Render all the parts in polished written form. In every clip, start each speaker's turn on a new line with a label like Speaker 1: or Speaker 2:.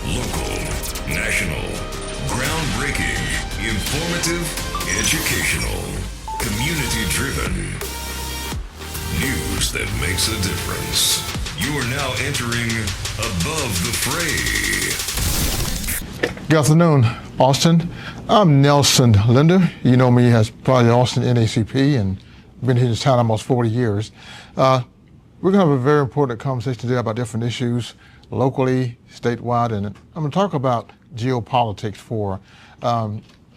Speaker 1: Local, national, groundbreaking, informative, educational, community-driven. News that makes a difference. You are now entering Above the Fray.
Speaker 2: Good afternoon, Austin. I'm Nelson Linder. You know me as probably Austin NACP, and been here in this town almost 40 years. We're going to have a very important conversation today about different issues, locally, statewide, and I'm going to talk about geopolitics for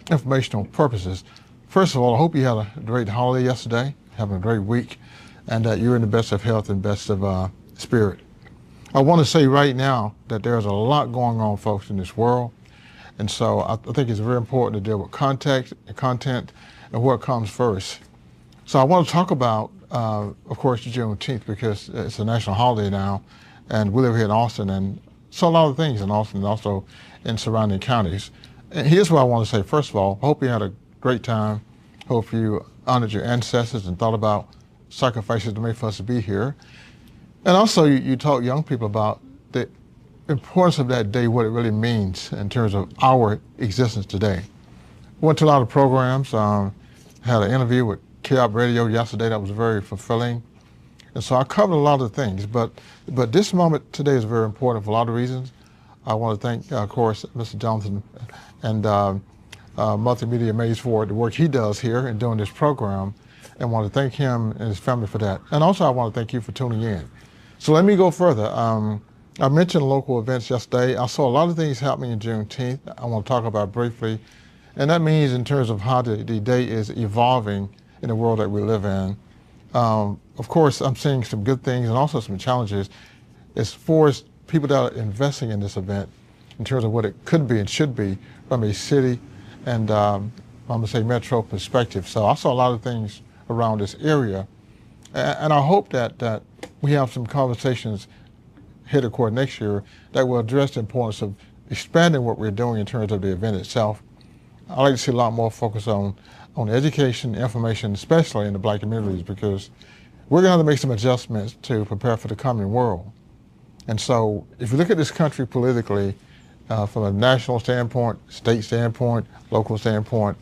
Speaker 2: informational purposes. First of all, I hope you had a great holiday yesterday, having a great week, and that you're in the best of health and best of spirit. I want to say right now that there's a lot going on, folks, in this world. And so I think it's very important to deal with context and content and what comes first. So I want to talk about, of course, Juneteenth, because it's a national holiday now, and we live here in Austin, and saw a lot of things in Austin and also in surrounding counties. And here's what I want to say. First of all, hope you had a great time. Hope you honored your ancestors and thought about sacrifices they made for us to be here. And also you taught young people about the importance of that day, what it really means in terms of our existence today. Went to a lot of programs, had an interview with KOP Radio yesterday that was very fulfilling. And so I covered a lot of things, but this moment today is very important for a lot of reasons. I want to thank, of course, Mr. Johnson and Multimedia Maze for the work he does here in doing this program, and want to thank him and his family for that. And also I want to thank you for tuning in. So let me go further. I mentioned local events yesterday. I saw a lot of things happening in Juneteenth I want to talk about briefly. And that means in terms of how the day is evolving in the world that we live in. Of course, I'm seeing some good things and also some challenges as far as people that are investing in this event in terms of what it could be and should be from a city and I'm going to say metro perspective. So I saw a lot of things around this area. And I hope that we have some conversations headed toward next year that will address the importance of expanding what we're doing in terms of the event itself. I'd like to see a lot more focus on education, information, especially in the Black communities, because we're going to have to make some adjustments to prepare for the coming world. And so if you look at this country politically, from a national standpoint, state standpoint, local standpoint,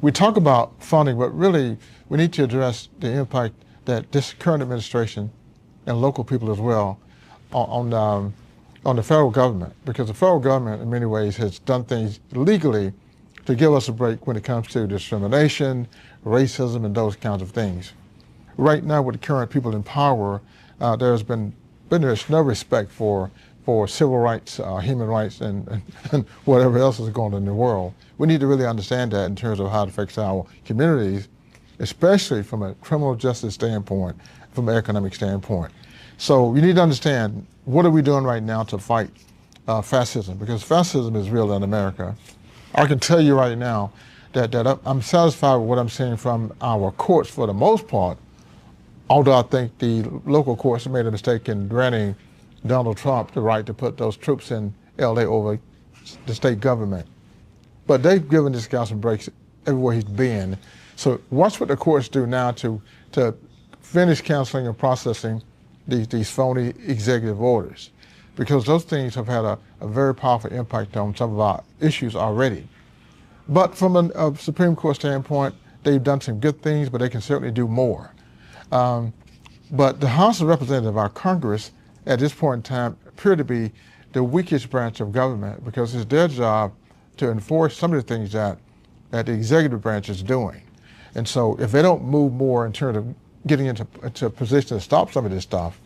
Speaker 2: we talk about funding, but really we need to address the impact that this current administration and local people as well on the federal government, because the federal government in many ways has done things legally to give us a break when it comes to discrimination, racism, and those kinds of things. Right now with the current people in power, there's no respect for civil rights, human rights, and whatever else is going on in the world. We need to really understand that in terms of how it affects our communities, especially from a criminal justice standpoint, from an economic standpoint. So you need to understand, what are we doing right now to fight fascism? Because fascism is real in America. I can tell you right now that I'm satisfied with what I'm seeing from our courts for the most part, although I think the local courts made a mistake in granting Donald Trump the right to put those troops in LA over the state government. But they've given this guy some breaks everywhere he's been. So watch what the courts do now to finish counseling and processing these phony executive orders, because those things have had a very powerful impact on some of our issues already. But from a Supreme Court standpoint, they've done some good things, but they can certainly do more. But the House of Representatives, our Congress, at this point in time, appear to be the weakest branch of government, because it's their job to enforce some of the things that the executive branch is doing. And so if they don't move more in terms of getting into a position to stop some of this stuff,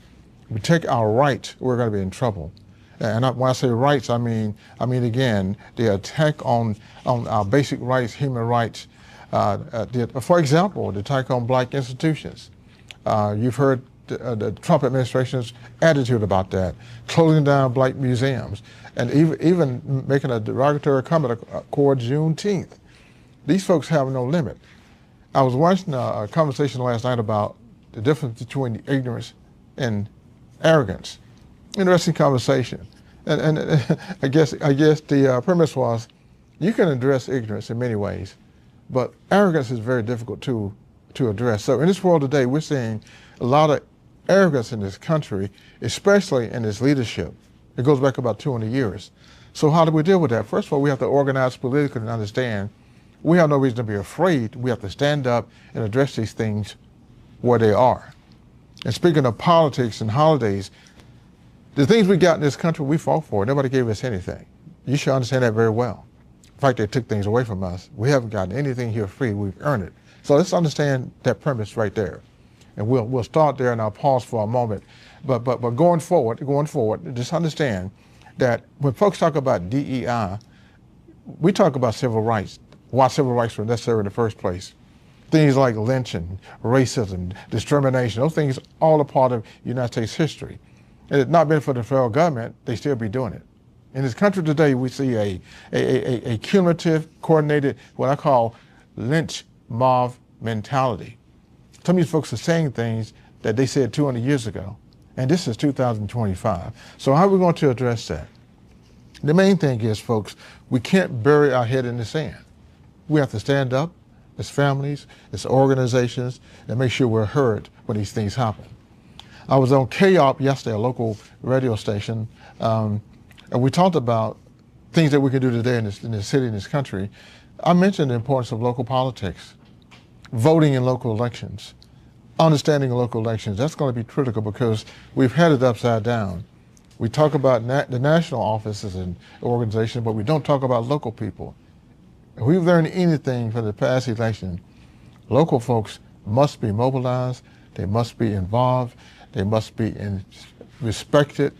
Speaker 2: we take our rights, we're going to be in trouble. And when I say rights, I mean again, the attack on our basic rights, human rights. For example, the attack on Black institutions. You've heard the Trump administration's attitude about that, closing down Black museums, and even making a derogatory comment toward Juneteenth. These folks have no limit. I was watching a conversation last night about the difference between ignorance and arrogance. Interesting conversation. And I guess the premise was, you can address ignorance in many ways, but arrogance is very difficult to address. So in this world today, we're seeing a lot of arrogance in this country, especially in its leadership. It goes back about 200 years. So how do we deal with that? First of all, we have to organize politically and understand we have no reason to be afraid. We have to stand up and address these things where they are. And speaking of politics and holidays, the things we got in this country, we fought for. Nobody gave us anything. You should understand that very well. In fact, they took things away from us. We haven't gotten anything here free. We've earned it. So let's understand that premise right there. And we'll start there, and I'll pause for a moment. But going forward, just understand that when folks talk about DEI, we talk about civil rights. Why civil rights were necessary in the first place. Things like lynching, racism, discrimination, those things all a part of United States history. Had it not been for the federal government, they still be doing it. In this country today, we see a cumulative, coordinated, what I call lynch mob mentality. Some of these folks are saying things that they said 200 years ago, and this is 2025. So how are we going to address that? The main thing is, folks, we can't bury our head in the sand. We have to stand up as families, as organizations, and make sure we're heard when these things happen. I was on KOP yesterday, a local radio station, and we talked about things that we can do today in this city, in this country. I mentioned the importance of local politics, voting in local elections, understanding local elections. That's going to be critical because we've had it upside down. We talk about the national offices and organizations, but we don't talk about local people. If we've learned anything from the past election, local folks must be mobilized, they must be involved, they must be respected,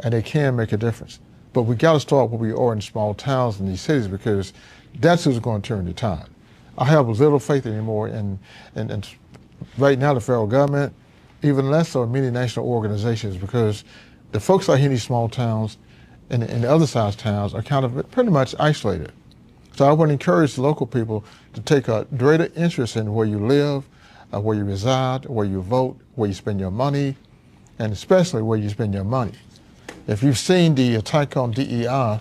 Speaker 2: and they can make a difference. But we got to start where we are in small towns and these cities because that's who's going to turn the tide. I have little faith anymore in right now the federal government, even less so in many national organizations because the folks out here in these small towns and the other sized towns are kind of pretty much isolated. So I would encourage local people to take a greater interest in where you live, where you reside, where you vote, where you spend your money, and especially where you spend your money. If you've seen the attack on DEI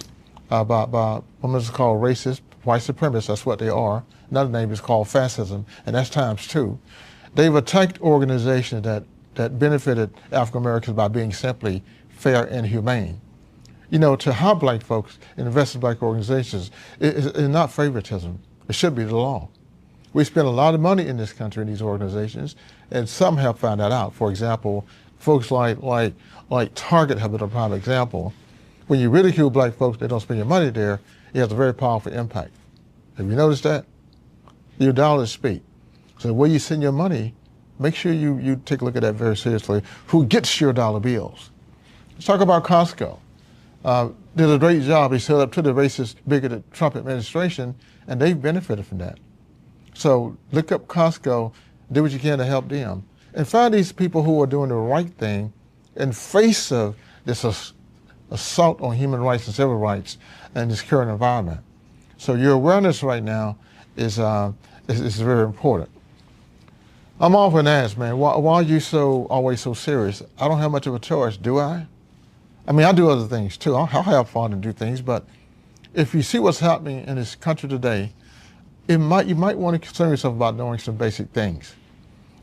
Speaker 2: by what is called racist, white supremacists, that's what they are. Another name is called fascism, and that's times two. They've attacked organizations that benefited African Americans by being simply fair and humane. You know, to help black folks and invest in black organizations is not favoritism. It should be the law. We spend a lot of money in this country in these organizations, and some have found that out. For example, folks like Target have been a prime example. When you ridicule black folks, they don't spend your money there, it has a very powerful impact. Have you noticed that? Your dollars speak. So where you send your money, make sure you take a look at that very seriously. Who gets your dollar bills? Let's talk about Costco. Did a great job. They stood up to the racist, bigoted Trump administration, and they've benefited from that. So look up Costco, do what you can to help them, and find these people who are doing the right thing in face of this assault on human rights and civil rights in this current environment. So your awareness right now is very important. I'm often asked, man, why are you always so serious? I don't have much of a choice, do I? I mean, I do other things too. I'll have fun and do things, but if you see what's happening in this country today, you might want to concern yourself about knowing some basic things.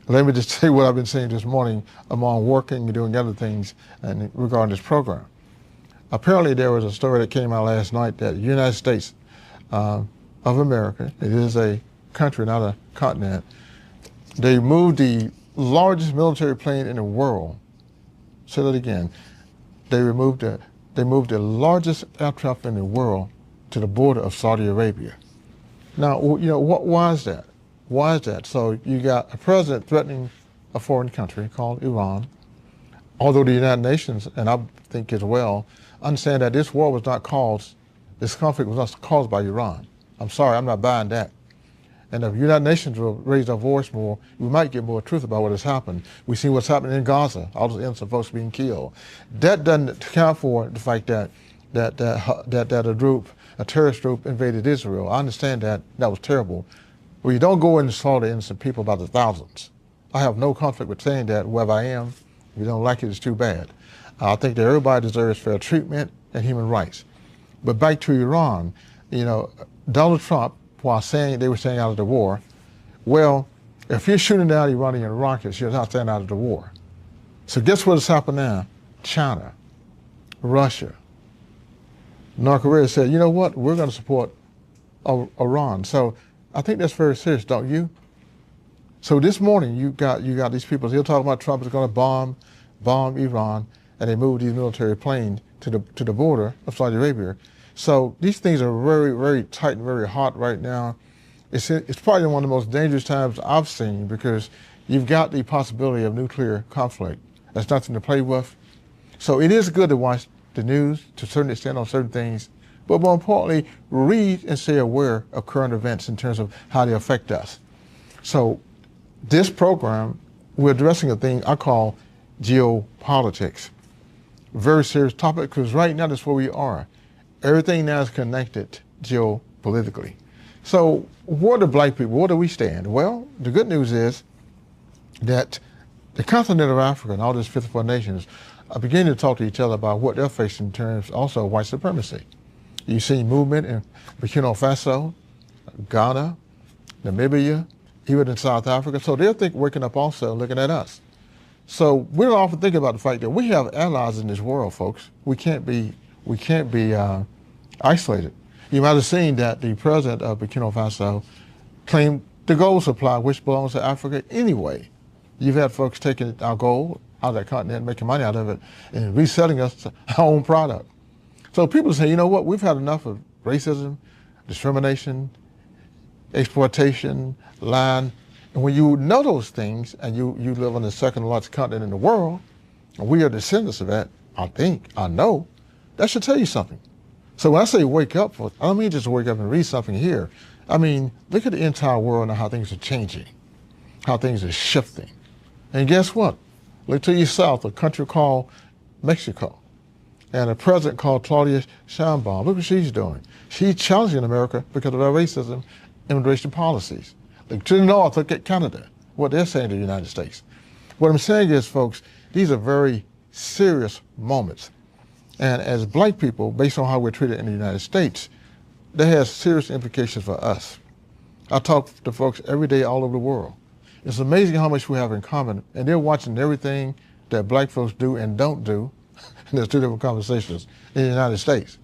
Speaker 2: Let me just say what I've been saying this morning among working and doing other things and regarding this program. Apparently there was a story that came out last night that the United States of America, it is a country, not a continent, they moved the largest military plane in the world. Say that again. They moved the largest aircraft in the world to the border of Saudi Arabia. Now, you know, why is that? Why is that? So you got a president threatening a foreign country called Iran, although the United Nations, and I think as well, understand that this conflict was not caused by Iran. I'm sorry, I'm not buying that. And if the United Nations will raise their voice more, we might get more truth about what has happened. We see what's happening in Gaza, all those innocent folks being killed. That doesn't account for the fact that a terrorist group invaded Israel. I understand that was terrible. Well, you don't go in and slaughter innocent people by the thousands. I have no conflict with saying that wherever I am. If you don't like it, it's too bad. I think that everybody deserves fair treatment and human rights. But back to Iran, you know, Donald Trump, while they were staying out of the war, well, if you're shooting down Iranian rockets, you're not staying out of the war. So guess what has happened now? China, Russia, North Korea said, you know what, we're going to support Iran. So I think that's very serious, don't you? So this morning you got these people still talking about Trump is going to bomb Iran, and they moved these military planes to the border of Saudi Arabia. So these things are very, very tight and very hot right now. It's probably one of the most dangerous times I've seen, because you've got the possibility of nuclear conflict. That's nothing to play with. So it is good to watch the news to a certain extent on certain things, but more importantly, read and stay aware of current events in terms of how they affect us. So this program, we're addressing a thing I call geopolitics. Very serious topic, because right now that's where we are. Everything now is connected geopolitically. So where do black people, where do we stand? Well, the good news is that the continent of Africa and all these 54 nations are beginning to talk to each other about what they're facing in terms also of white supremacy. You see movement in Burkina Faso, Ghana, Namibia, even in South Africa. So they're waking up also, looking at us. So we don't often think about the fact that we have allies in this world, folks. We can't be isolated. You might have seen that the president of Burkina Faso claimed the gold supply, which belongs to Africa anyway. You've had folks taking our gold out of that continent, making money out of it, and reselling us our own product. So people say, you know what, we've had enough of racism, discrimination, exploitation, lying. And when you know those things, and you live on the second largest continent in the world, and we are descendants of that, I know, that should tell you something. So when I say wake up, I don't mean just wake up and read something here. I mean, look at the entire world and how things are changing, how things are shifting. And guess what? Look to your south, a country called Mexico, and a president called Claudia Sheinbaum. Look what she's doing. She's challenging America because of our racism, immigration policies. Look to the north, look at Canada, what they're saying to the United States. What I'm saying is, folks, these are very serious moments. And as black people, based on how we're treated in the United States, that has serious implications for us. I talk to folks every day all over the world. It's amazing how much we have in common, and they're watching everything that black folks do and don't do. And there's two different conversations in the United States.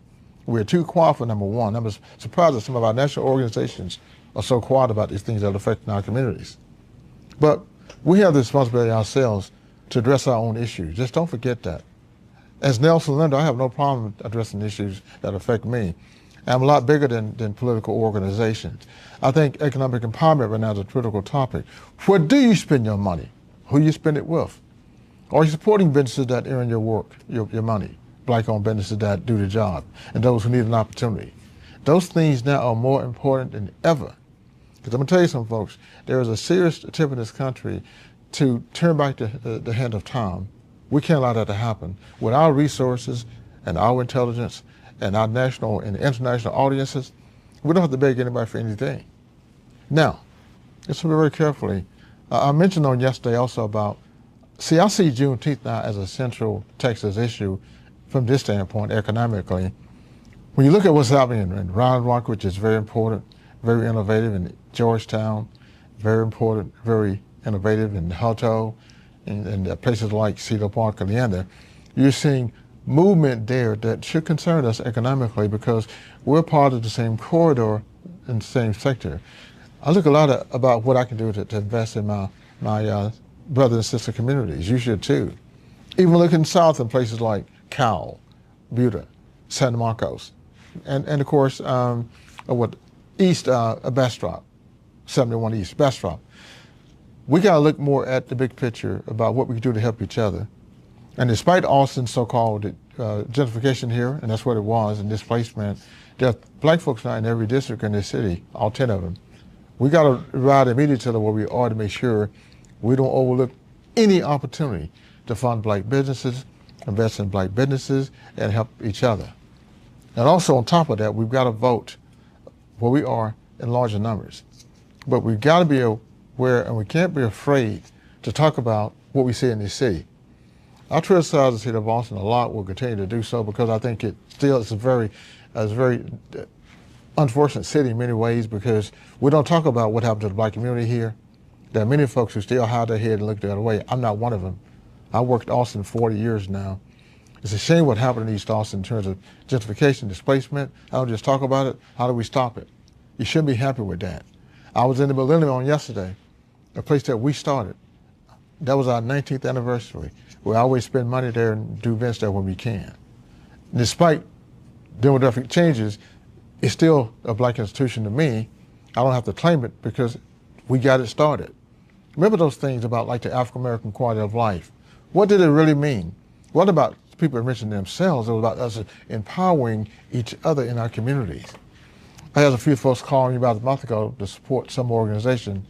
Speaker 2: We're too quiet for number one. I'm surprised that some of our national organizations are so quiet about these things that are affecting our communities. But we have the responsibility ourselves to address our own issues. Just don't forget that. As Nelson Linder, I have no problem addressing issues that affect me. I'm a lot bigger than political organizations. I think economic empowerment right now is a critical topic. Where do you spend your money? Who you spend it with? Are you supporting businesses that earn your work, your money? Black-owned businesses that do the job, and those who need an opportunity. Those things now are more important than ever. Because I'm gonna tell you something, folks, there is a serious attempt in this country to turn back the hand of time. We can't allow that to happen. With our resources and our intelligence and our national and international audiences, we don't have to beg anybody for anything. Now, listen very carefully. I mentioned on yesterday also about, I see Juneteenth now as a central Texas issue from this standpoint economically. When you look at what's happening in Round Rock, which is very important, very innovative, in Georgetown, very important, very innovative, in Hutto, and places like Cedar Park and Linder, you're seeing movement there that should concern us economically because we're part of the same corridor in the same sector. I look a lot about what I can do to invest in my brother and sister communities. You should too. Even looking south in places like Cal, Buda, San Marcos, and of course, East Bastrop, 71 East Bastrop. We got to look more at the big picture about what we can do to help each other. And despite Austin's so-called gentrification here, and that's what it was, and displacement, there are black folks now in every district in this city, all 10 of them. We got to ride immediately where we are to make sure we don't overlook any opportunity to fund black businesses, invest in black businesses, and help each other. And also on top of that, we've got to vote where we are in larger numbers. But we've got to be aware, and we can't be afraid to talk about what we see in this city. I criticize the city of Austin a lot. We'll continue to do so because I think it still is a very unfortunate city in many ways because we don't talk about what happened to the black community here. There are many folks who still hide their head and look the other way. I'm not one of them. I worked in Austin 40 years now. It's a shame what happened in East Austin in terms of gentrification, displacement. I don't just talk about it. How do we stop it? You shouldn't be happy with that. I was in the Millennium on yesterday, a place that we started. That was our 19th anniversary. We always spend money there and do events there when we can. Despite demographic changes, it's still a black institution to me. I don't have to claim it because we got it started. Remember those things about like the African-American quality of life. What did it really mean? What about people enriching themselves? It was about us empowering each other in our communities. I had a few folks calling me about a month ago to support some organization.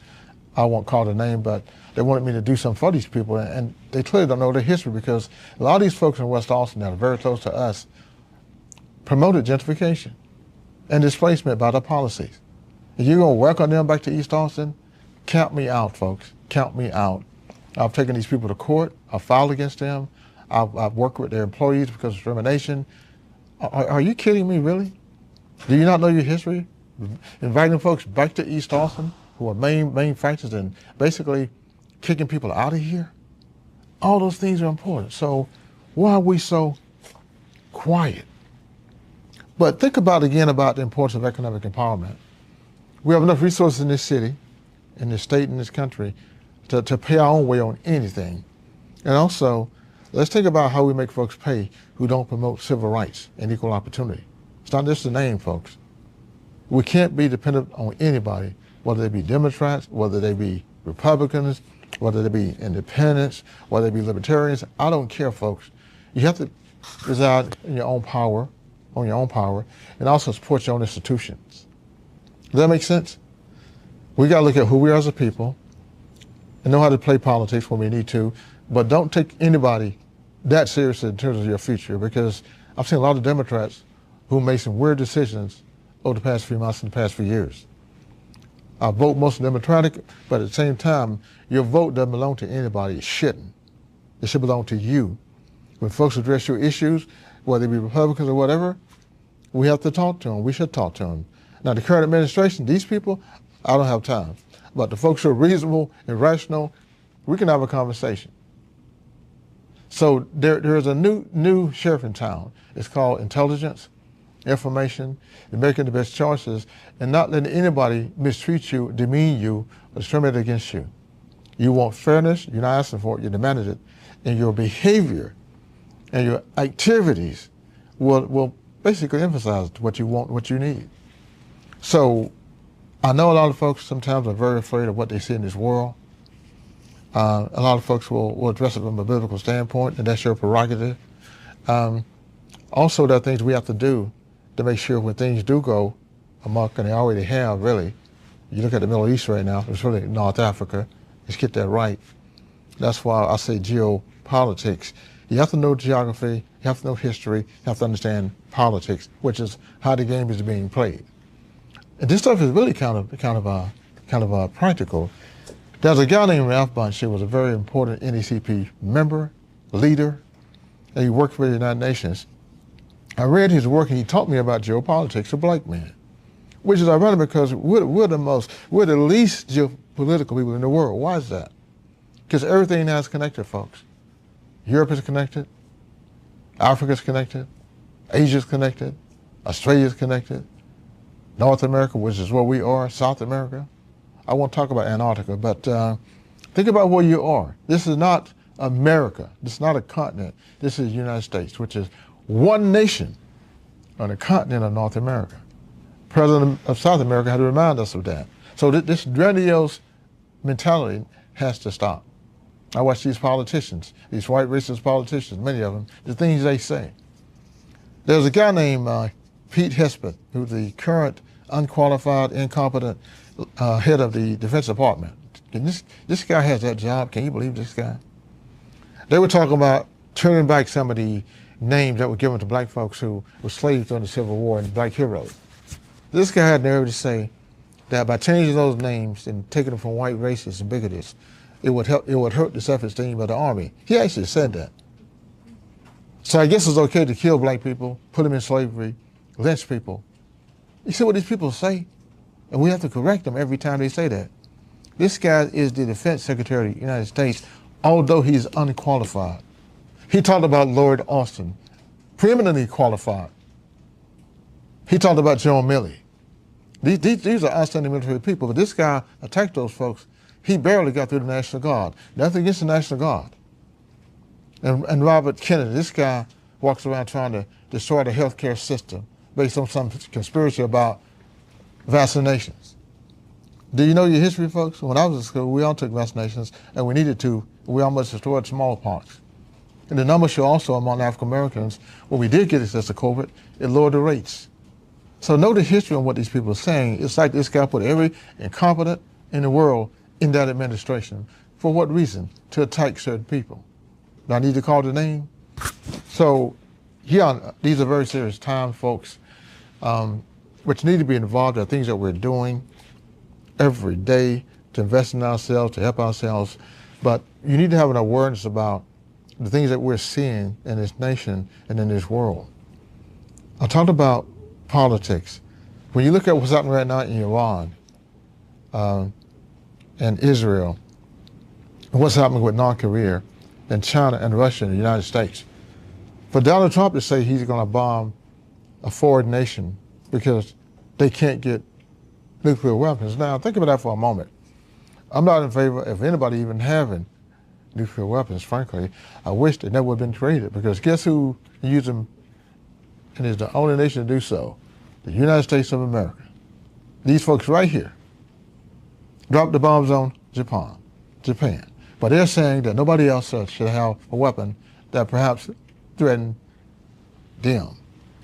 Speaker 2: I won't call the name, but they wanted me to do something for these people, and they clearly don't know their history because a lot of these folks in West Austin that are very close to us promoted gentrification and displacement by their policies. If you're going to welcome them back to East Austin, count me out, folks. Count me out. I've taken these people to court. I've filed against them. I've worked with their employees because of discrimination. Are you kidding me, really? Do you not know your history? Inviting folks back to East Austin who are main factors in basically kicking people out of here? All those things are important. So why are we so quiet? But think about again about the importance of economic empowerment. We have enough resources in this city, in this state, in this country to pay our own way on anything. And also, let's think about how we make folks pay who don't promote civil rights and equal opportunity. It's not just the name, folks. We can't be dependent on anybody, whether they be Democrats, whether they be Republicans, whether they be independents, whether they be libertarians. I don't care, folks. You have to reside in your own power, on your own power, and also support your own institutions. Does that make sense? We got to look at who we are as a people and know how to play politics when we need to, but don't take anybody that seriously in terms of your future, because I've seen a lot of Democrats who made some weird decisions over the past few months and the past few years. I vote mostly Democratic, but at the same time, your vote doesn't belong to anybody. It shouldn't. It should belong to you. When folks address your issues, whether they be Republicans or whatever, we have to talk to them. We should talk to them. Now, the current administration, these people, I don't have time. But the folks who are reasonable and rational, we can have a conversation. So there's a new sheriff in town. It's called intelligence, information, and making the best choices, and not letting anybody mistreat you, demean you, or discriminate against you. You want fairness, you're not asking for it, you demanded it, and your behavior and your activities will basically emphasize what you want, what you need. So I know a lot of folks sometimes are very afraid of what they see in this world. A lot of folks will address it from a biblical standpoint, and that's your prerogative. Also, there are things we have to do to make sure when things do go amok, and they already have, really. You look at the Middle East right now, it's really North Africa. Let's get that right. That's why I say geopolitics. You have to know geography, you have to know history, you have to understand politics, which is how the game is being played. And this stuff is really kind of practical. There's a guy named Ralph Bunche who was a very important NAACP member, leader, and he worked for the United Nations. I read his work and he taught me about geopolitics, a black man, which is ironic because we're the least geopolitical people in the world. Why is that? Because everything now is connected, folks. Europe is connected, Africa is connected, Asia is connected, Australia is connected, North America, which is where we are, South America. I won't talk about Antarctica, but think about where you are. This is not America. This is not a continent. This is the United States, which is one nation on the continent of North America. President of South America had to remind us of that. So this grandiose mentality has to stop. I watch these politicians, these white racist politicians, many of them, the things they say. There's a guy named Pete Hespeth, who's the current unqualified, incompetent head of the Defense Department. This guy has that job. Can you believe this guy? They were talking about turning back some of the names that were given to black folks who were slaves during the Civil War and black heroes. This guy had the nerve to say that by changing those names and taking them from white racists and bigots, it would hurt the self-esteem of the Army. He actually said that. So I guess it's okay to kill black people, put them in slavery, lynch people. You see what these people say? And we have to correct them every time they say that. This guy is the Defense Secretary of the United States, although he's unqualified. He talked about Lord Austin preeminently qualified. He talked about John Milley. These are outstanding military people, but this guy attacked those folks. He barely got through the National Guard. Nothing against the National Guard. And Robert Kennedy, this guy walks around trying to destroy the healthcare system based on some conspiracy about vaccinations. Do you know your history, folks? When I was in school, we all took vaccinations, and we needed to. We almost destroyed smallpox. And the numbers show also among African Americans, when we did get access to COVID, it lowered the rates. So know the history of what these people are saying. It's like this guy put every incompetent in the world in that administration. For what reason? To attack certain people. Do I need to call the name? So, yeah, these are very serious times, folks, which need to be involved in things that we're doing every day to invest in ourselves, to help ourselves. But you need to have an awareness about the things that we're seeing in this nation and in this world. I talked about politics. When you look at what's happening right now in Iran and Israel, and what's happening with North Korea and China and Russia and the United States, for Donald Trump to say he's going to bomb a foreign nation because they can't get nuclear weapons. Now, think about that for a moment. I'm not in favor of anybody even having nuclear weapons, frankly. I wish they never would have been created, because guess who used them and is the only nation to do so? The United States of America. These folks right here dropped the bombs on Japan. But they're saying that nobody else should have a weapon that perhaps threatened them.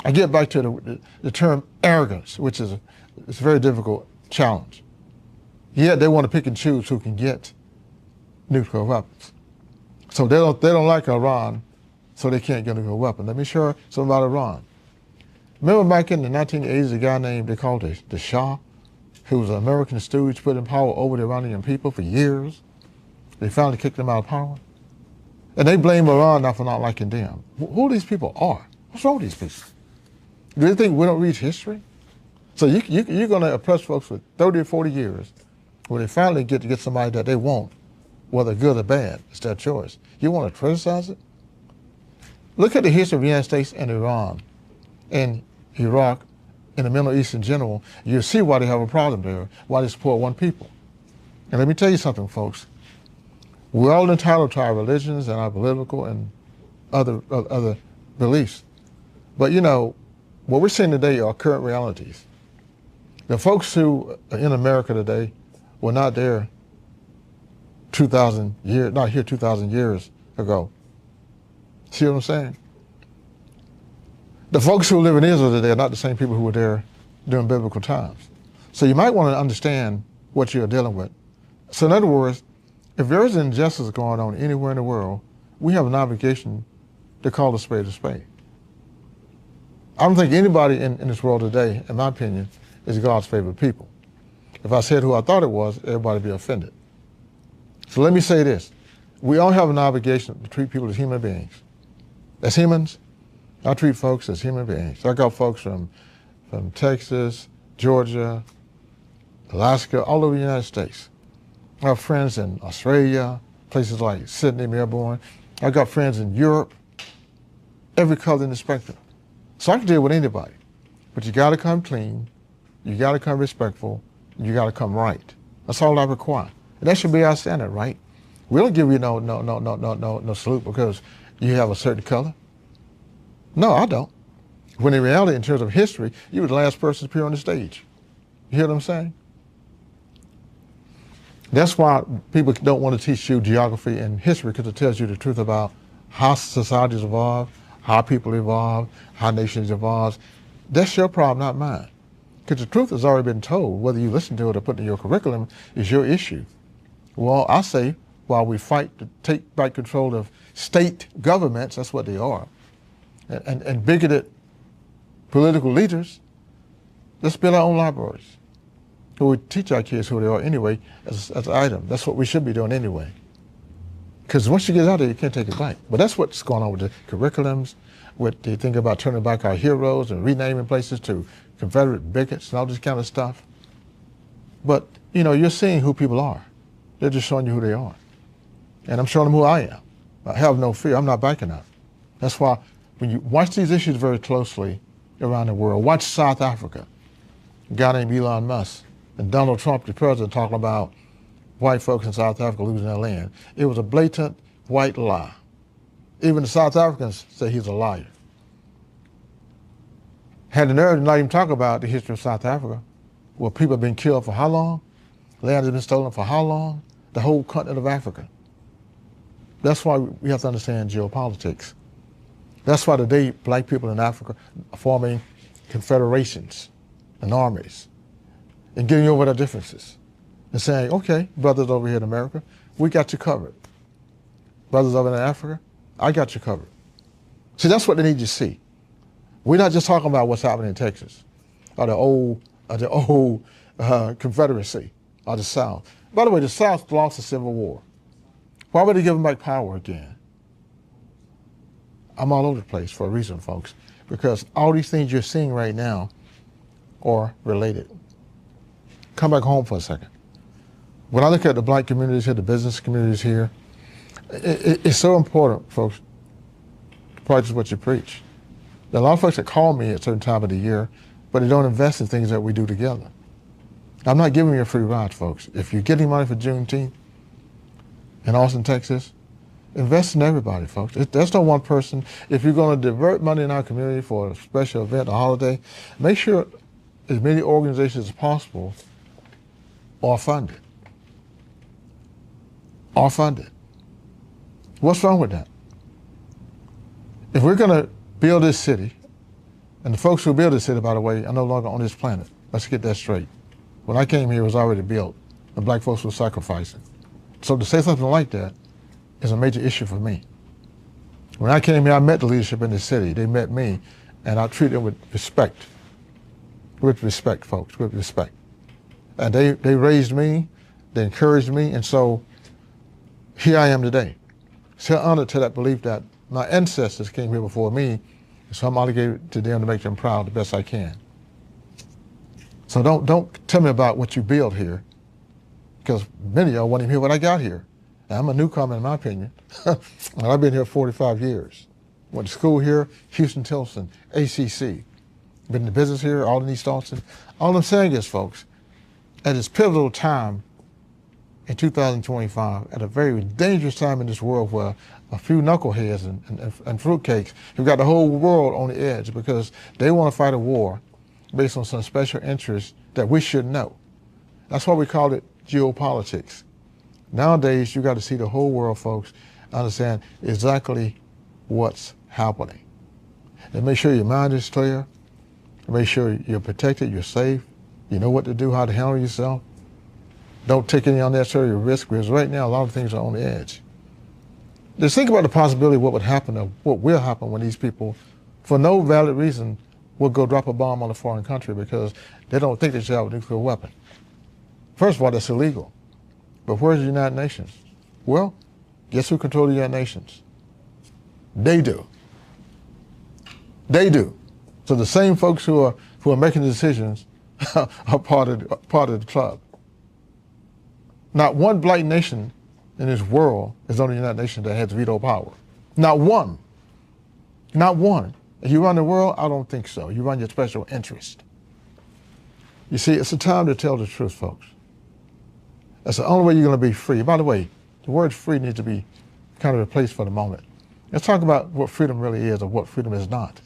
Speaker 2: I get back to the term arrogance, which is it's a very difficult challenge. Yet they want to pick and choose who can get nuclear weapons. So they don't like Iran, so they can't get a nuclear weapon. Let me share something about Iran. Remember back in the 1980s, a guy named, they called the Shah, who was an American stooge, put in power over the Iranian people for years. They finally kicked him out of power. And they blame Iran now for not liking them. Who these people are? What's wrong with these people? Do they think we don't read history? So you're going to oppress folks for 30 or 40 years when they finally get to get somebody that they want, whether good or bad. It's their choice. You want to criticize it? Look at the history of the United States and Iran and Iraq and the Middle East in general. You'll see why they have a problem there, why they support one people. And let me tell you something, folks. We're all entitled to our religions and our political and other beliefs. But you know, what we're seeing today are current realities. The folks who are in America today were not there 2,000 years, not here 2,000 years ago. See what I'm saying? The folks who live in Israel today are not the same people who were there during biblical times. So you might want to understand what you're dealing with. So in other words, if there is injustice going on anywhere in the world, we have an obligation to call a spade a spade. I don't think anybody in this world today, in my opinion, is God's favorite people. If I said who I thought it was, everybody would be offended. So let me say this. We all have an obligation to treat people as human beings. As humans, I treat folks as human beings. I got folks from Texas, Georgia, Alaska, all over the United States. I have friends in Australia, places like Sydney, Melbourne. I got friends in Europe, every color in the spectrum. So I can deal with anybody. But you gotta come clean, you gotta come respectful, you gotta come right. That's all I require. And that should be our standard, right? We don't give you no salute because you have a certain color. No, I don't. When in reality, in terms of history, you were the last person to appear on the stage. You hear what I'm saying? That's why people don't want to teach you geography and history, because it tells you the truth about how societies evolve, how people evolve, how nations evolve. That's your problem, not mine. Because the truth has already been told. Whether you listen to it or put it in your curriculum is your issue. Well, I say, while we fight to take back control of state governments, that's what they are, and bigoted political leaders, let's build our own libraries. We teach our kids who they are anyway as an item. That's what we should be doing anyway. Because once you get out there, you can't take it back. But that's what's going on with the curriculums, with the thing about turning back our heroes and renaming places to Confederate bigots and all this kind of stuff. But, you know, you're seeing who people are. They're just showing you who they are. And I'm showing them who I am. I have no fear. I'm not backing up. That's why when you watch these issues very closely around the world, watch South Africa, a guy named Elon Musk and Donald Trump, the president, talking about white folks in South Africa losing their land. It was a blatant white lie. Even the South Africans say he's a liar. Had the nerve to not even talk about the history of South Africa, where people have been killed for how long? Land has been stolen for how long? The whole continent of Africa. That's why we have to understand geopolitics. That's why today black people in Africa are forming confederations and armies and getting over their differences and saying, okay, brothers over here in America, we got you covered. Brothers over in Africa, I got you covered. See, that's what they need you to see. We're not just talking about what's happening in Texas or the old Confederacy or the South. By the way, the South lost the Civil War. Why would they give them back power again? I'm all over the place for a reason, folks, because all these things you're seeing right now are related. Come back home for a second. When I look at the black communities here, the business communities here, it's so important, folks, to practice what you preach. There are a lot of folks that call me at a certain time of the year, but they don't invest in things that we do together. I'm not giving you a free ride, folks. If you're getting money for Juneteenth in Austin, Texas, invest in everybody, folks. There's no one person. If you're going to divert money in our community for a special event, a holiday, make sure as many organizations as possible are funded. Are funded. What's wrong with that? If we're going to build this city, and the folks who build this city, by the way, are no longer on this planet. Let's get that straight. When I came here, it was already built. The black folks were sacrificing. So to say something like that is a major issue for me. When I came here, I met the leadership in the city. They met me, and I treated them with respect. With respect, folks, with respect. And they raised me, they encouraged me, and so here I am today. So honored to that belief that my ancestors came here before me, so I'm obligated to them to make them proud the best I can. So don't tell me about what you build here, because many of y'all won't even hear what I got here. Now, I'm a newcomer in my opinion, and I've been here 45 years. Went to school here, Houston Tilson, ACC. Been in business here, all in East Austin. All I'm saying is, folks, at this pivotal time in 2025, at a very dangerous time in this world where a few knuckleheads and fruitcakes have got the whole world on the edge because they want to fight a war based on some special interests that we should know. That's why we call it geopolitics. Nowadays, you got to see the whole world, folks, understand exactly what's happening. And make sure your mind is clear. Make sure you're protected, you're safe. You know what to do, how to handle yourself. Don't take any unnecessary risk, because right now a lot of things are on the edge. Just think about the possibility of what would happen or what will happen when these people, for no valid reason, will go drop a bomb on a foreign country because they don't think they should have a nuclear weapon. First of all, that's illegal. But where's the United Nations? Well, guess who controls the United Nations? They do. They do. So the same folks who are making the decisions are part of the club. Not one black nation in this world is on the United Nations that has veto power. Not one. Not one. If you run the world, I don't think so. You run your special interest. You see, it's a time to tell the truth, folks. That's the only way you're going to be free. By the way, the word free needs to be kind of replaced for the moment. Let's talk about what freedom really is or what freedom is not.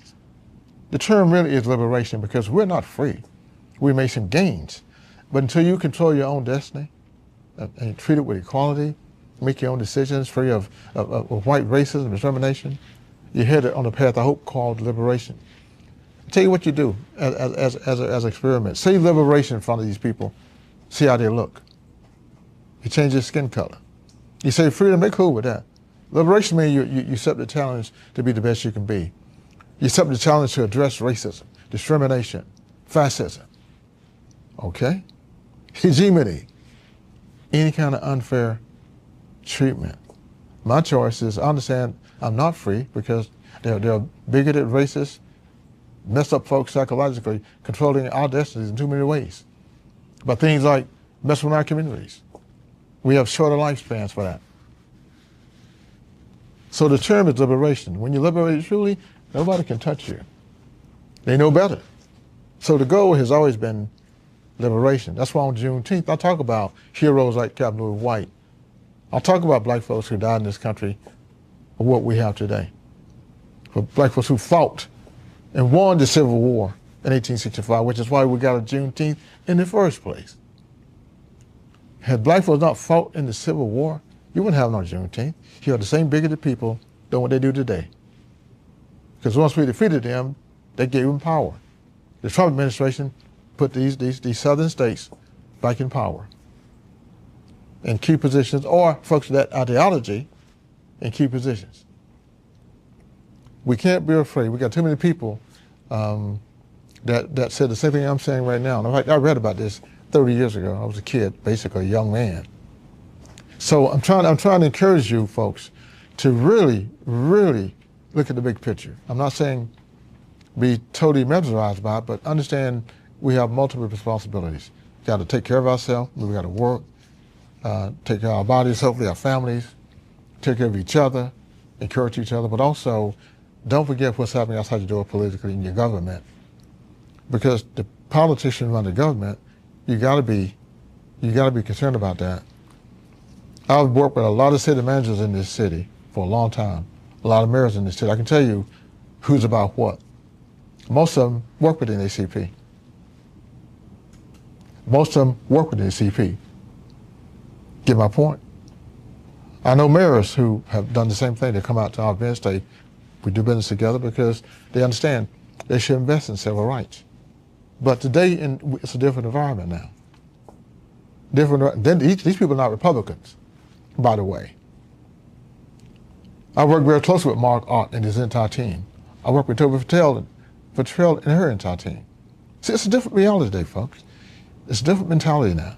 Speaker 2: The term really is liberation because we're not free. We make some gains. But until you control your own destiny and treat it with equality, make your own decisions free of white racism, discrimination, you're headed on a path, I hope, called liberation. I'll tell you what you do as an experiment. Say liberation in front of these people. See how they look. You change their skin color. You say freedom, they're cool with that. Liberation means you accept the challenge to be the best you can be. You accept the challenge to address racism, discrimination, fascism. Okay? Hegemony. Any kind of unfair treatment. My choice is, I understand I'm not free because there are bigoted, racist, messed up folks psychologically controlling our destinies in too many ways. But things like messing with our communities. We have shorter lifespans for that. So the term is liberation. When you liberate truly, Nobody can touch you. They know better. So the goal has always been liberation. That's why on Juneteenth, I talk about heroes like Captain Louis White. I'll talk about black folks who died in this country for what we have today. For black folks who fought and won the Civil War in 1865, which is why we got a Juneteenth in the first place. Had black folks not fought in the Civil War, you wouldn't have no Juneteenth. You have the same bigoted people doing what they do today. Because once we defeated them, they gave them power. The Trump administration put these southern states back in power in key positions, or folks with that ideology in key positions. We can't be afraid. We got too many people that said the same thing I'm saying right now. In fact, I read about this 30 years ago. I was a kid, basically a young man. So I'm trying to encourage you folks to really, really look at the big picture. I'm not saying be totally mesmerized by it, but understand we have multiple responsibilities. We got to take care of ourselves. We got to work, take care of our bodies, hopefully our families, take care of each other, encourage each other, but also don't forget what's happening outside your door politically in your government. Because the politicians run the government, you got to be concerned about that. I've worked with a lot of city managers in this city for a long time, a lot of mayors in this city. I can tell you who's about what. Most of them work with the ACP. Most of them work with the ACP. Get my point? I know mayors who have done the same thing. They come out to our events, we do business together because they understand they should invest in civil rights. But today, it's a different environment now. These people are not Republicans, by the way. I work very closely with Mark Ott and his entire team. I work with Toby Patel and her entire team. See, it's a different reality today, folks. It's a different mentality now.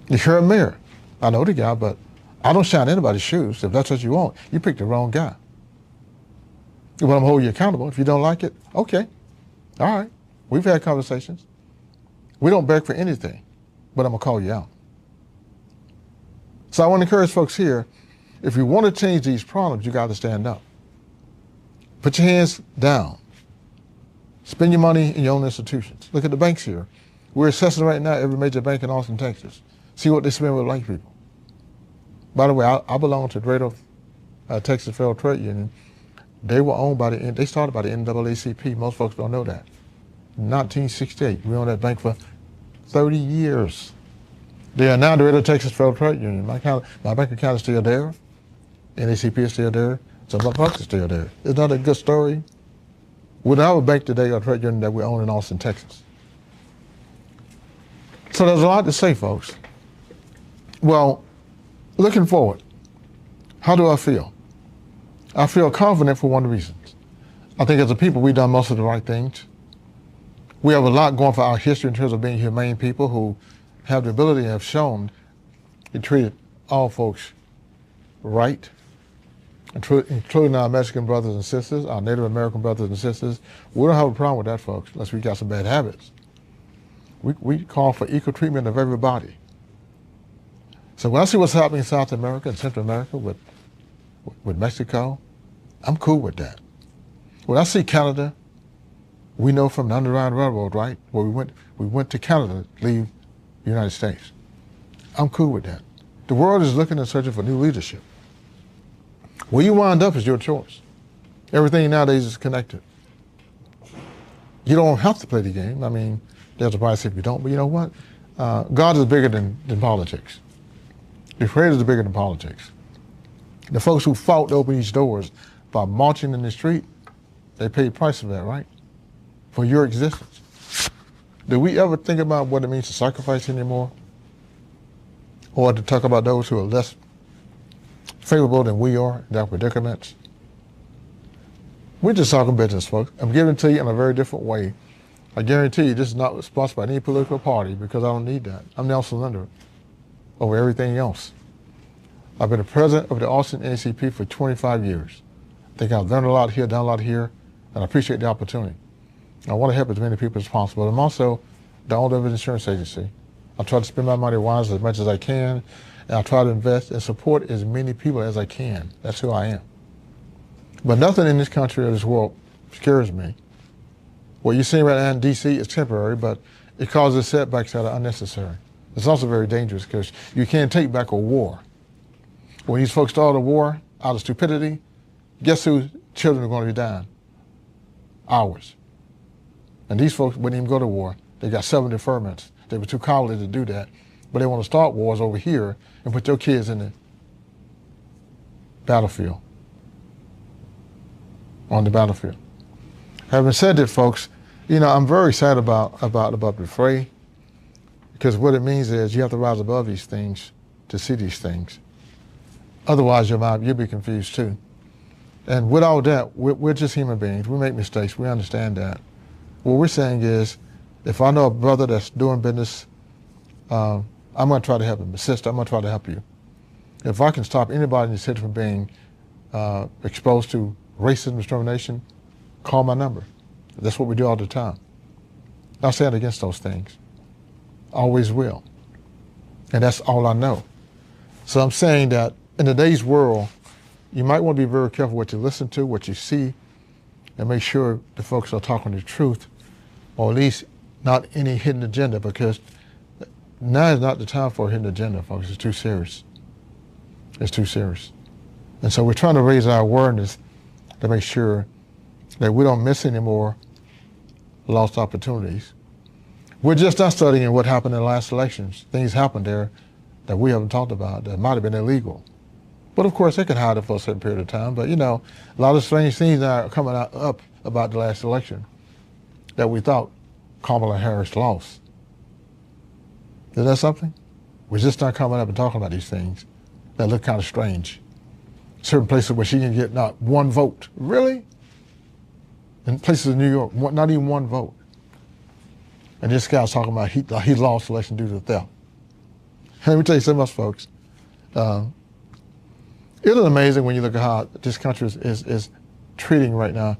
Speaker 2: You're a mayor. I know the guy, but I don't shine anybody's shoes. If that's what you want, you picked the wrong guy. But I'm holding you accountable. If you don't like it, okay. All right. We've had conversations. We don't beg for anything, but I'm going to call you out. So I want to encourage folks here, if you want to change these problems, you got to stand up. Put your hands down. Spend your money in your own institutions. Look at the banks here. We're assessing right now every major bank in Austin, Texas. See what they spend with white people. By the way, I belong to the Greater Texas Federal Trade Union. They were owned by they started by the NAACP. Most folks don't know that. In 1968, we owned that bank for 30 years. They are now the Greater Texas Federal Trade Union. My bank account is still there. NACP is still there. So my bank is still there. Isn't that a good story? We don't have a bank today or trade union that we own in Austin, Texas. So there's a lot to say, folks. Well, looking forward, how do I feel? I feel confident for one reason. I think as a people, we've done most of the right things. We have a lot going for our history in terms of being humane people who have the ability and have shown to treat all folks right, including our Mexican brothers and sisters, our Native American brothers and sisters. We don't have a problem with that, folks, unless we got some bad habits. We call for equal treatment of everybody. So when I see what's happening in South America and Central America with Mexico, I'm cool with that. When I see Canada, we know from the Underground Railroad, right, where we went to Canada to leave the United States. I'm cool with that. The world is looking and searching for new leadership. Where you wind up is your choice. Everything nowadays is connected. You don't have to play the game. I mean, there's a price if you don't, but you know what? God is bigger than politics. The Frey is bigger than politics. The folks who fought to open these doors by marching in the street, they paid the price for that, right? For your existence. Do we ever think about what it means to sacrifice anymore? Or to talk about those who are less favorable than we are in their predicaments? We're just talking business, folks. I'm giving it to you in a very different way. I guarantee you this is not sponsored by any political party because I don't need that. I'm Nelson Linder over everything else. I've been the president of the Austin NACP for 25 years. I think I've learned a lot here, done a lot here, and I appreciate the opportunity. I want to help as many people as possible. I'm also the owner of an insurance agency. I try to spend my money wisely as much as I can, and I try to invest and support as many people as I can. That's who I am. But nothing in this country or this world scares me. What you're seeing right now in D.C. is temporary, but it causes setbacks that are unnecessary. It's also very dangerous because you can't take back a war. When these folks start a war out of stupidity, guess whose children are going to be dying? Ours. And these folks wouldn't even go to war. They got 7 deferments. They were too cowardly to do that. But they want to start wars over here and put your kids in the battlefield, on the battlefield. Having said that, folks, you know, I'm very sad about the Frey, because what it means is you have to rise above these things to see these things. Otherwise, you'll be confused too. And with all that, we're just human beings. We make mistakes. We understand that. What we're saying is, if I know a brother that's doing business, I'm going to try to help him. Sister, I'm going to try to help you. If I can stop anybody in the city from being exposed to racism, discrimination, call my number. That's what we do all the time. I stand against those things. Always will. And that's all I know. So I'm saying that in today's world, you might want to be very careful what you listen to, what you see, and make sure the folks are talking the truth, or at least not any hidden agenda, because now is not the time for a hidden agenda, folks. It's too serious. It's too serious. And so we're trying to raise our awareness to make sure that we don't miss any more lost opportunities. We're just not studying what happened in the last elections. Things happened there that we haven't talked about that might have been illegal. But of course, they can hide it for a certain period of time. But you know, a lot of strange things are coming up about the last election that we thought Kamala Harris lost. Is that something? We're just not coming up and talking about these things that look kind of strange. Certain places where she can get not one vote. Really? In places in New York, not even one vote. And this guy's talking about he lost the election due to theft. Let me tell you something else, folks. It is amazing when you look at how this country is treating right now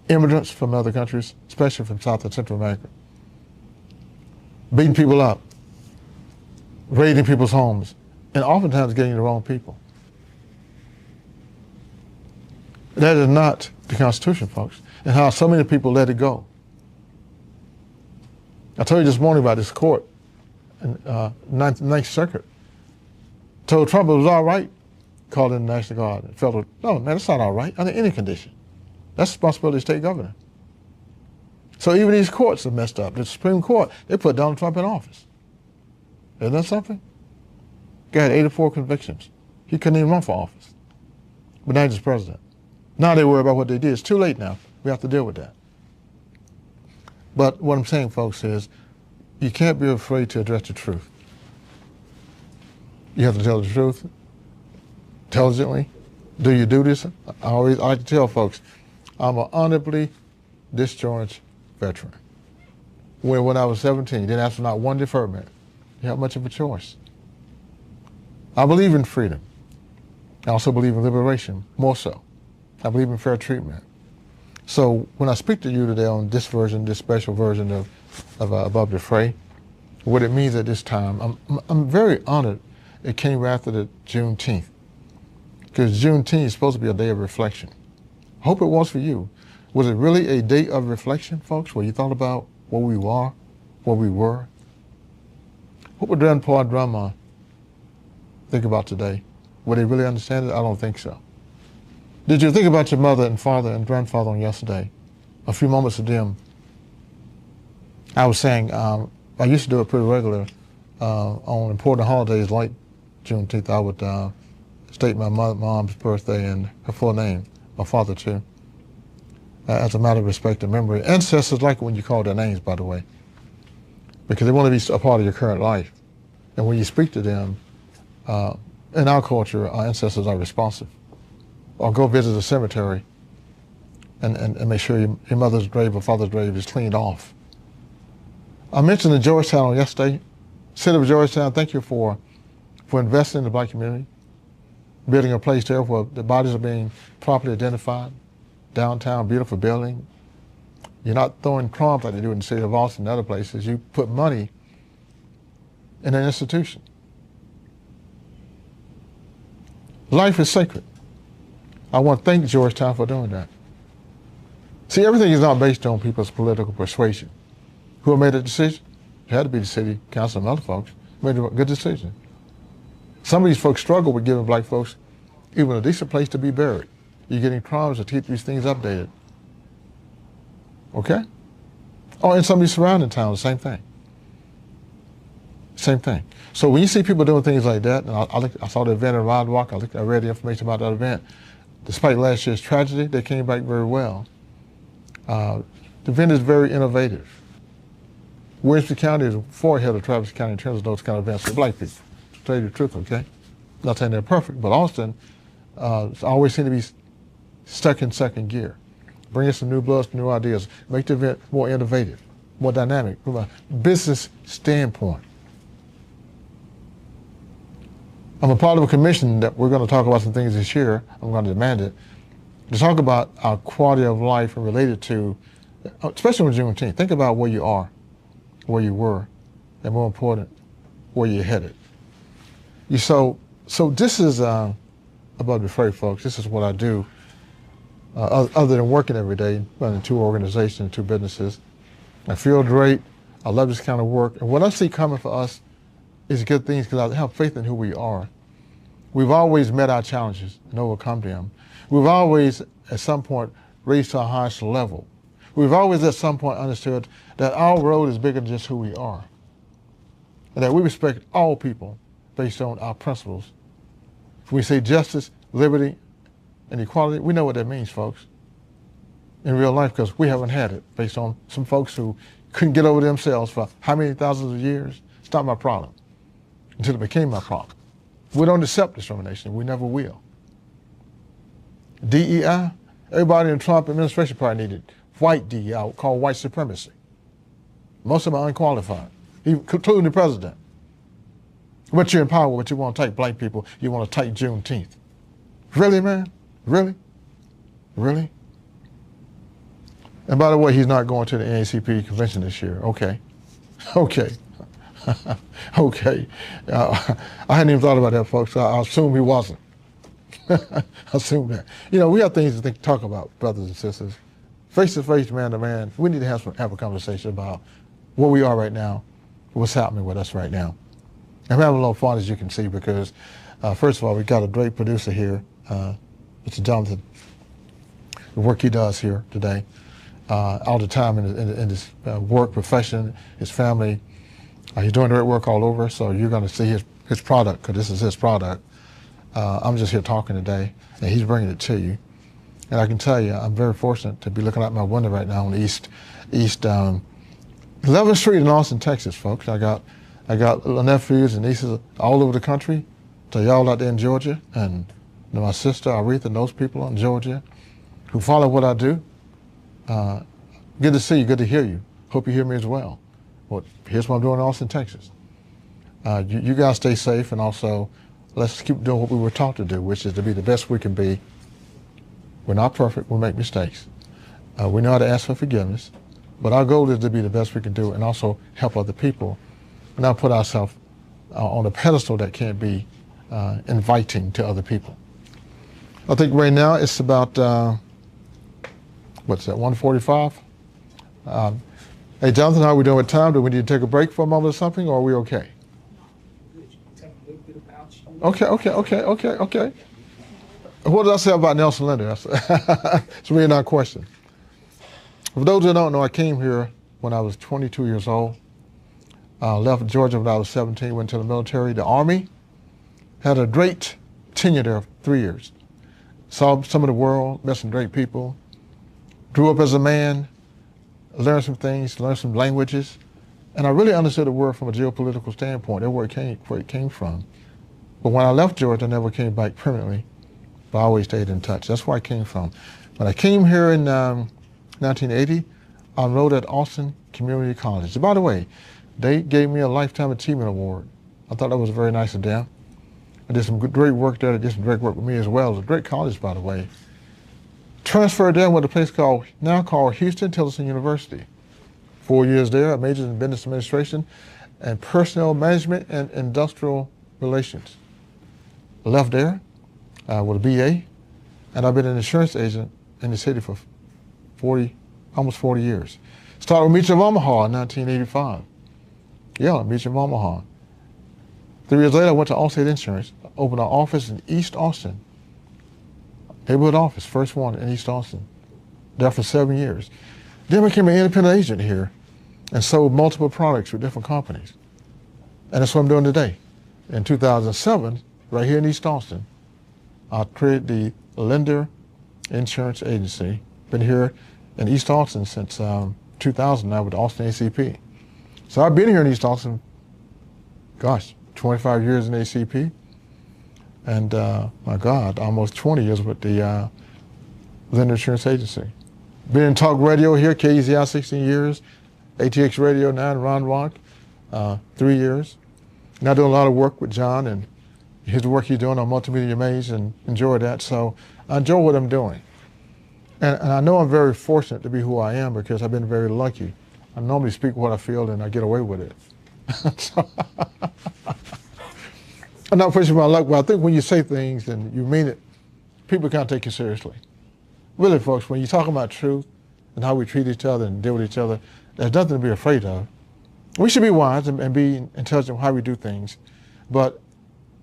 Speaker 2: immigrants from other countries, especially from South and Central America. Beating people up, raiding people's homes, and oftentimes getting the wrong people. That is not the Constitution, folks, and how so many people let it go. I told you this morning about this court, Ninth Circuit, told Trump it was all right, called in the National Guard. Federal, no, man, that's not all right under any condition. That's the responsibility of the state governor. So even these courts are messed up. The Supreme Court, they put Donald Trump in office. Isn't that something? Guy had 84 convictions. He couldn't even run for office. But now he's president. Now they worry about what they did. It's too late now. We have to deal with that. But what I'm saying, folks, is you can't be afraid to address the truth. You have to tell the truth intelligently. Do you do this? I like to tell folks, I'm an honorably discharged veteran. When I was 17, didn't ask for not one deferment. You have much of a choice. I believe in freedom. I also believe in liberation, more so. I believe in fair treatment. So when I speak to you today on this version, this special version of Above the Fray, what it means at this time, I'm very honored it came right after the Juneteenth, because Juneteenth is supposed to be a day of reflection. I hope it was for you. Was it really a day of reflection, folks, where you thought about what we are, what we were? What would Grandpa and Grandma think about today? Would they really understand it? I don't think so. Did you think about your mother and father and grandfather on yesterday? A few moments of them. I was saying, I used to do it pretty regular on important holidays like Juneteenth. I would state my mom's birthday and her full name, my father too, as a matter of respect and memory. Ancestors like it when you call their names, by the way, because they want to be a part of your current life. And when you speak to them, in our culture, our ancestors are responsive. Or go visit a cemetery and make sure your mother's grave or father's grave is cleaned off. I mentioned in Georgetown yesterday, City of Georgetown, thank you for investing in the black community, building a place there where the bodies are being properly identified, downtown, beautiful building. You're not throwing crumbs like they do in the city of Austin and other places. You put money in an institution. Life is sacred. I want to thank Georgetown for doing that. See, everything is not based on people's political persuasion. Who made that decision? It had to be the city council and other folks. Made a good decision. Some of these folks struggle with giving black folks even a decent place to be buried. You're getting crimes to keep these things updated. Okay? Oh, in some of these surrounding towns, same thing. Same thing. So when you see people doing things like that, and I saw the event in Round Rock, I read the information about that event. Despite last year's tragedy, they came back very well. The event is very innovative. Williamson County is far ahead of Travis County in terms of those kind of events for black people, to tell you the truth, okay? Not saying they're perfect, but Austin always seem to be stuck in second gear. Bring in some new blood, some new ideas, make the event more innovative, more dynamic from a business standpoint. I'm a part of a commission that we're going to talk about some things this year. I'm going to demand it, to talk about our quality of life and related to, especially on Juneteenth. Think about where you are, where you were, and more important, where you're headed. So this is about the Frey folks. This is what I do, other than working every day, running 2 organizations, 2 businesses. I feel great. I love this kind of work. And what I see coming for us is good things because I have faith in who we are. We've always met our challenges and overcome them. We've always, at some point, raised to our highest level. We've always, at some point, understood that our road is bigger than just who we are, and that we respect all people based on our principles. If we say justice, liberty, and equality, we know what that means, folks, in real life, because we haven't had it based on some folks who couldn't get over themselves for how many thousands of years. It's not my problem until it became my problem. We don't accept discrimination. We never will. DEI, everybody in the Trump administration probably needed white DEI, called white supremacy. Most of them are unqualified, including the president. But you're in power, but you want to take black people, you want to take Juneteenth. Really, man? Really? Really? And by the way, he's not going to the NAACP convention this year. Okay. Okay. Okay. I hadn't even thought about that, folks. I assume he wasn't. I assume that. You know, we have things to talk about, brothers and sisters. Face to face, man to man, we need to have a conversation about where we are right now, what's happening with us right now. I'm having a little fun, as you can see, because first of all, we've got a great producer here, Mr. Jonathan. The work he does here today, all the time in his work, profession, his family. He's doing great work all over, so you're going to see his product, because this is his product. I'm just here talking today, and he's bringing it to you. And I can tell you, I'm very fortunate to be looking out my window right now on the East 11th Street in Austin, Texas, folks. I got nephews and nieces all over the country, to y'all out there in Georgia, and my sister Aretha and those people in Georgia who follow what I do. Good to see you, good to hear you. Hope you hear me as well. Well, here's what I'm doing in Austin, Texas. You guys stay safe, and also let's keep doing what we were taught to do, which is to be the best we can be. We're not perfect, we make mistakes. We know how to ask for forgiveness, but our goal is to be the best we can do and also help other people, and not put ourselves on a pedestal that can't be inviting to other people. I think right now it's about, what's that, 1:45? Hey, Jonathan, how are we doing with time? Do we need to take a break for a moment or something, or are we okay? Okay. What did I say about Nelson Linder? It's really not a question. For those who don't know, I came here when I was 22 years old. Left Georgia when I was 17, went to the military, the Army. Had a great tenure there of 3 years. Saw some of the world, met some great people. Grew up as a man, learned some things, learned some languages. And I really understood the world from a geopolitical standpoint, where it came from. But when I left Georgia, I never came back permanently, but I always stayed in touch. That's where I came from. When I came here in 1980, I enrolled at Austin Community College. By the way, they gave me a Lifetime Achievement Award. I thought that was very nice of them. I did some great work there. They did some great work with me as well. It was a great college, by the way. Transferred there with a place now called Houston Tillerson University. 4 years there. I majored in business administration and personnel management and industrial relations. Left there with a BA, and I've been an insurance agent in the city for almost 40 years. Started with Mutual of Omaha in 1985. Yeah, Mutual of Omaha. 3 years later, I went to Allstate Insurance, opened an office in East Austin. Neighborhood office, first one in East Austin. There for 7 years. Then I became an independent agent here and sold multiple products with different companies. And that's what I'm doing today. In 2007, right here in East Austin, I created the Linder Insurance Agency. Been here in East Austin since 2000 now with the Austin ACP. So I've been here in East Austin, gosh, 25 years in ACP. And my God, almost 20 years with the Linder Insurance Agency. Been in talk radio here, KZI 16 years, ATX radio now, Ron Rock, 3 years. Now doing a lot of work with John and his work he's doing on Multimedia Maze and enjoy that. So I enjoy what I'm doing. And I know I'm very fortunate to be who I am because I've been very lucky. I normally speak what I feel and I get away with it. So, I'm not pushing my luck, but I think when you say things and you mean it, people can't take you seriously. Really, folks, when you talk about truth and how we treat each other and deal with each other, there's nothing to be afraid of. We should be wise and be intelligent in how we do things. But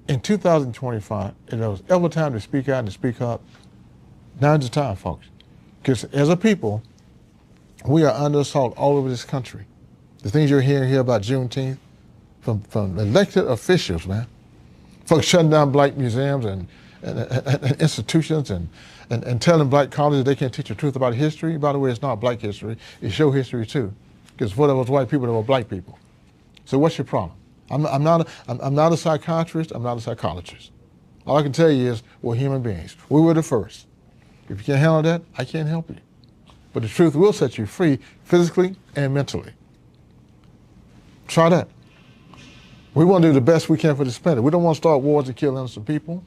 Speaker 2: in 2025, it was ever time to speak out and to speak up. Now's the time, folks. Because as a people, we are under assault all over this country. The things you're hearing here about Juneteenth from elected officials, man. Folks shutting down black museums and institutions and telling black colleges they can't teach the truth about history. By the way, it's not black history, it's show history too. Because for those white people, there were black people. So what's your problem? I'm not a psychiatrist, I'm not a psychologist. All I can tell you is we're human beings. We were the first. If you can't handle that, I can't help you. But the truth will set you free physically and mentally. Try that. We want to do the best we can for this planet. We don't want to start wars and kill innocent people.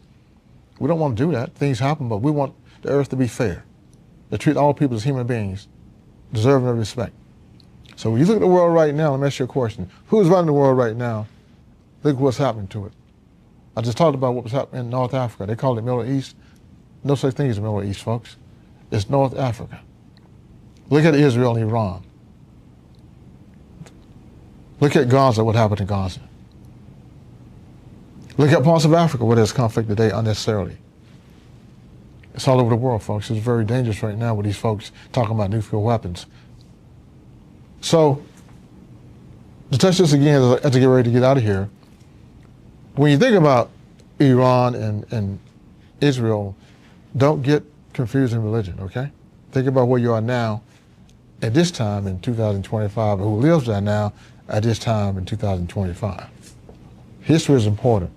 Speaker 2: We don't want to do that. Things happen, but we want the earth to be fair, to treat all people as human beings, deserving of respect. So when you look at the world right now, let me ask you a question. Who's running the world right now? Look what's happening to it. I just talked about what was happening in North Africa. They call it Middle East. No such thing as Middle East, folks. It's North Africa. Look at Israel and Iran. Look at Gaza, what happened in Gaza. Look at parts of Africa where there's conflict today unnecessarily. It's all over the world, folks. It's very dangerous right now with these folks talking about nuclear weapons. So, to touch this again as I get ready to get out of here, when you think about Iran and Israel, don't get confused in religion, okay? Think about where you are now at this time in 2025, and who lives there now at this time in 2025. History is important.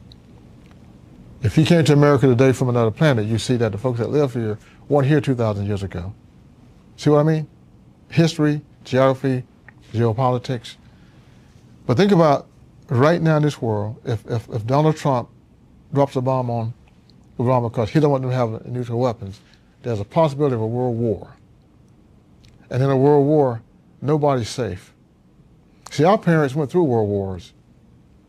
Speaker 2: If you came to America today from another planet, you see that the folks that live here weren't here 2,000 years ago. See what I mean? History, geography, geopolitics. But think about right now in this world, if Donald Trump drops a bomb on Iran because he don't want them to have nuclear weapons, there's a possibility of a world war. And in a world war, nobody's safe. See, our parents went through world wars.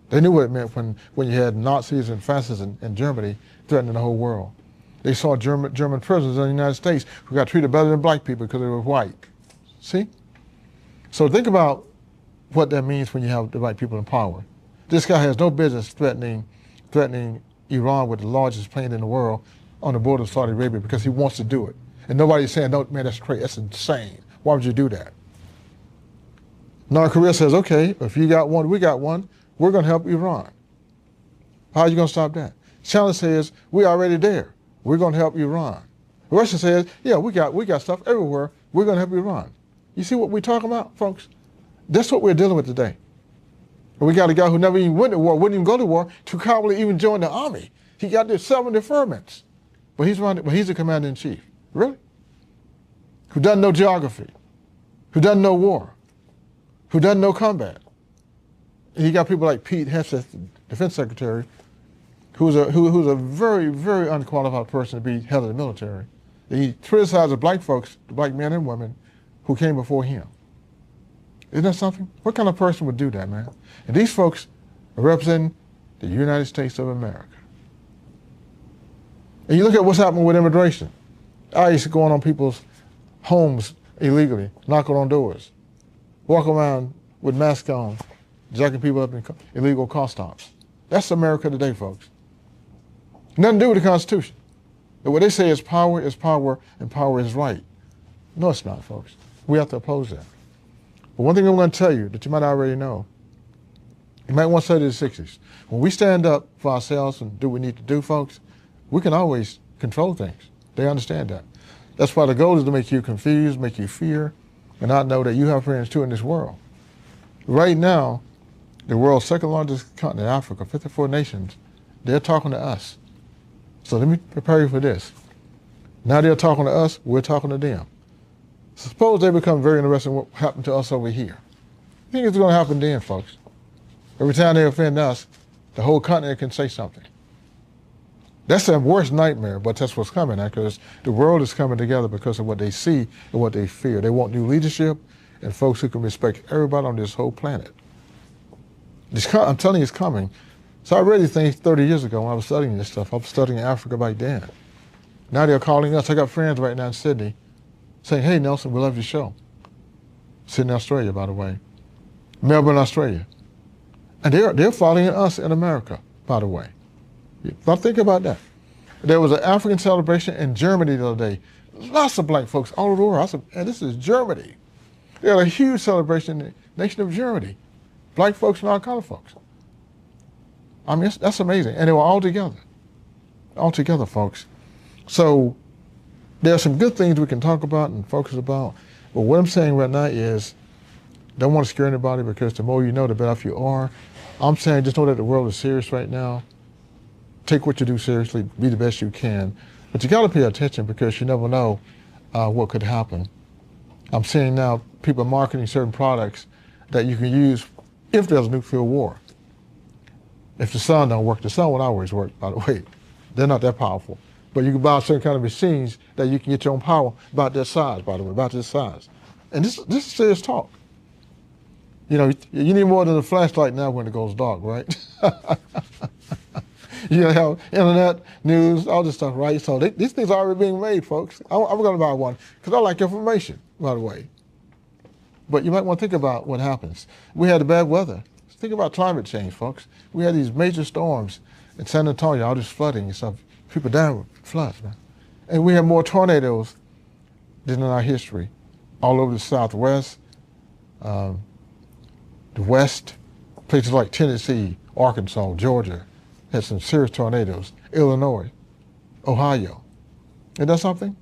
Speaker 2: They knew what it meant when you had Nazis and fascists in Germany threatening the whole world. They saw German prisoners in the United States who got treated better than black people because they were white. See? So think about what that means when you have the right people in power. This guy has no business threatening Iran with the largest plane in the world on the border of Saudi Arabia because he wants to do it. And nobody's saying, no, man, that's crazy, that's insane. Why would you do that? North Korea says, okay, if you got one, we got one, we're going to help Iran. How are you going to stop that? China says, we're already there. We're going to help Iran. Russia says, yeah, we got stuff everywhere. We're going to help Iran. You see what we're talking about, folks? That's what we're dealing with today. And we got a guy who never even went to war, wouldn't even go to war, to probably even join the army. He got there 7 deferments. But he's the commander-in-chief. Really? Who doesn't know geography, who doesn't know war, who doesn't know combat. And you got people like Pete Hegseth, defense secretary, who's a very, very unqualified person to be head of the military. He criticized the black folks, the black men and women who came before him. Isn't that something? What kind of person would do that, man? And these folks are representing the United States of America. And you look at what's happening with immigration. I used to go on people's homes illegally, knocking on doors, walking around with masks on, jacking people up in illegal car stops. That's America today, folks. Nothing to do with the Constitution. But what they say is power, and power is right. No, it's not, folks. We have to oppose that. But one thing I'm going to tell you that you might already know, you might want to study the 60s. When we stand up for ourselves and do what we need to do, folks, we can always control things. They understand that. That's why the goal is to make you confused, make you fear, and not know that you have friends too in this world. Right now, the world's second largest continent, Africa, 54 nations, they're talking to us. So let me prepare you for this. Now they're talking to us, we're talking to them. Suppose they become very interested in what happened to us over here. I think it's going to happen then, folks. Every time they offend us, the whole continent can say something. That's their worst nightmare, but that's what's coming, because the world is coming together because of what they see and what they fear. They want new leadership and folks who can respect everybody on this whole planet. I'm telling you, it's coming. So I read these things 30 years ago when I was studying this stuff. I was studying Africa back then. Now they're calling us. I got friends right now in Sydney saying, hey, Nelson, we love your show. Sydney, Australia, by the way. Melbourne, Australia. And they're following us in America, by the way. Now think about that. There was an African celebration in Germany the other day. Lots of black folks all over the world. I said, and this is Germany. They had a huge celebration in the nation of Germany. Black folks and all color folks. I mean, that's amazing. And they were all together, folks. So there are some good things we can talk about and focus about. But what I'm saying right now is, don't want to scare anybody, because the more you know, the better off you are. I'm saying just know that the world is serious right now. Take what you do seriously, be the best you can. But you got to pay attention, because you never know what could happen. I'm seeing now people marketing certain products that you can use if there's a nuclear war. If the sun don't work, the sun won't always work, by the way. They're not that powerful. But you can buy certain kind of machines that you can get your own power about their size, by the way, about this size. And this is serious talk. You know, you need more than a flashlight now when it goes dark, right? You have internet, news, all this stuff, right? So these things are already being made, folks. I'm going to buy one because I like information, by the way. But you might want to think about what happens. We had the bad weather. Think about climate change, folks. We had these major storms in San Antonio, all this flooding and stuff. People dying with floods, man. And we have more tornadoes than in our history, all over the Southwest, the West, places like Tennessee, Arkansas, Georgia, had some serious tornadoes, Illinois, Ohio. Isn't that something?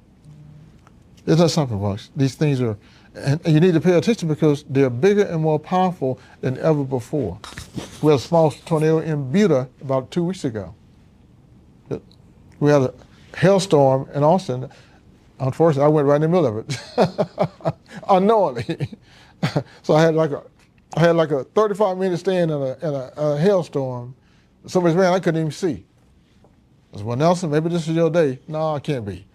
Speaker 2: Isn't that something, folks? These things are, and you need to pay attention because they're bigger and more powerful than ever before. We had a small tornado in Buda about 2 weeks ago. We had a hailstorm in Austin. Unfortunately, I went right in the middle of it, unknowingly. So I had like a 35-minute stand in a hailstorm. Somebody's man I couldn't even see. I said, well, Nelson, maybe this is your day. No, I can't be.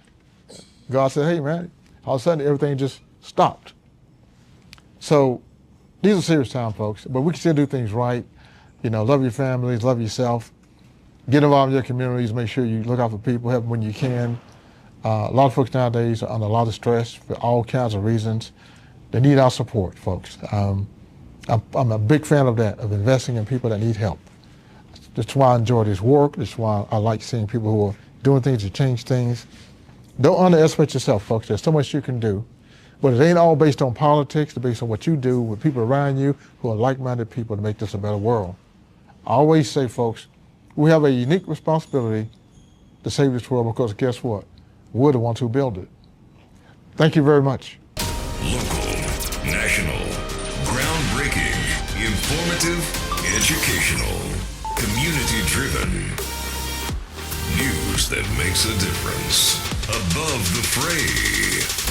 Speaker 2: God said, hey, man, all of a sudden everything just stopped. So these are serious times, folks, but we can still do things right. You know, love your families, love yourself. Get involved in your communities, make sure you look out for people, help them when you can. A lot of folks nowadays are under a lot of stress for all kinds of reasons. They need our support, folks. I'm a big fan of that, of investing in people that need help. That's why I enjoy this work. That's why I like seeing people who are doing things to change things. Don't underestimate yourself, folks. There's so much you can do. But it ain't all based on politics. It's based on what you do with people around you who are like-minded people to make this a better world. I always say, folks, we have a unique responsibility to save this world because guess what? We're the ones who build it. Thank you very much.
Speaker 1: Local, national, groundbreaking, informative, educational, community-driven. News that makes a difference. Above the fray.